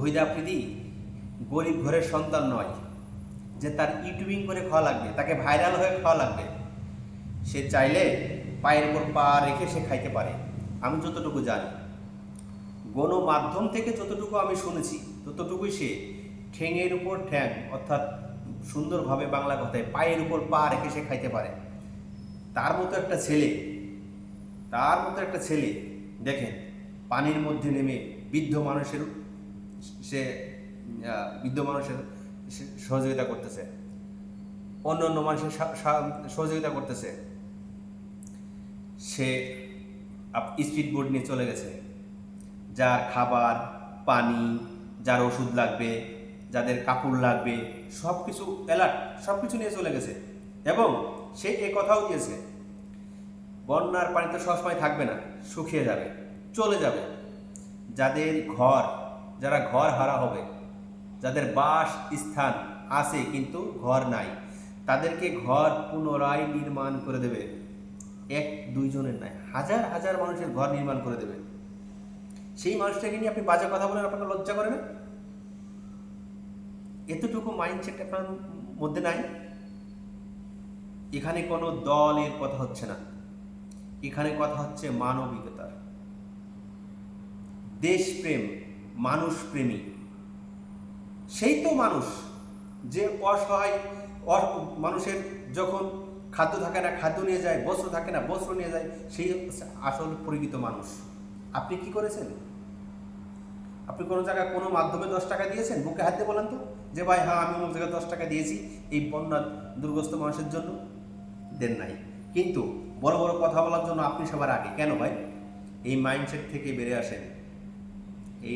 তহিদ আফ্রিদি গরিব ঘরের সন্তান নয় যে তার ইউটিউবিং করে খাওয়া লাগবে, তাকে ভাইরাল হয়ে খাওয়া লাগবে। সে চাইলে পায়ের উপর পা রেখে সে খাইতে পারে। আমি যতটুকু জানি, গণমাধ্যম থেকে যতটুকু আমি শুনেছি ততটুকুই সে ঠ্যাঙের উপর ঠ্যাং, অর্থাৎ সুন্দরভাবে বাংলা কথায় পায়ের উপর পা রেখে সে খাইতে পারে। তার মতো একটা ছেলে দেখেন পানির মধ্যে নেমে বৃদ্ধ মানুষের সহযোগিতা করতেছে, অন্য মানুষের সহযোগিতা করতেছে। সে স্পিড বোট নিয়ে চলে গেছে, যার খাবার পানি, যার ওষুধ লাগবে, যাদের কাপড় লাগবে, সব কিছু অ্যালার্ট, সব কিছু নিয়ে চলে গেছে। এবং সে কথাও দিয়েছে, বন্যার পানি তো সবসময় থাকবে না, শুকিয়ে যাবে, চলে যাবে। যারা ঘর হারা হবে, যাদের বাস স্থান আছে কিন্তু ঘর নাই, তাদেরকে ঘর পুনরায় নির্মাণ করে দেবে। এক দুইজনের নয়, হাজার হাজার মানুষের ঘর নির্মাণ করে দেবে। সেই মানুষটাকে নিয়ে আপনি বাজে কথা বলেন, আপনাকে লজ্জা করে না? এতটুকু মাইন্ডসেট আপনার মধ্যে নাই? এখানে কোনো দলের কথা হচ্ছে না, এখানে কথা হচ্ছে মানবিকতার, দেশপ্রেম, মানুষপ্রেমী। সেই তো মানুষ যে অসহায় মানুষের যখন খাদ্য থাকে না খাদ্য নিয়ে যায়, বস্ত্র থাকে না বস্ত্র নিয়ে যায়, সেই হচ্ছে আসল প্রকৃত মানুষ। আপনি কি করেছেন? আপনি কোনো জায়গায় কোনো মাধ্যমে 10 টাকা দিয়েছেন? বুকে হাত দিয়ে বলেন তো যে ভাই হ্যাঁ আমি অমুক জায়গায় 10 টাকা দিয়েছি এই বন্যা দুর্গস্ত মানুষের জন্য। দেন নাই। কিন্তু বড় বড় কথা বলার জন্য আপনি সবার আগে কেন ভাই? এই মাইন্ডসেট থেকে বেরিয়ে আসেন। এই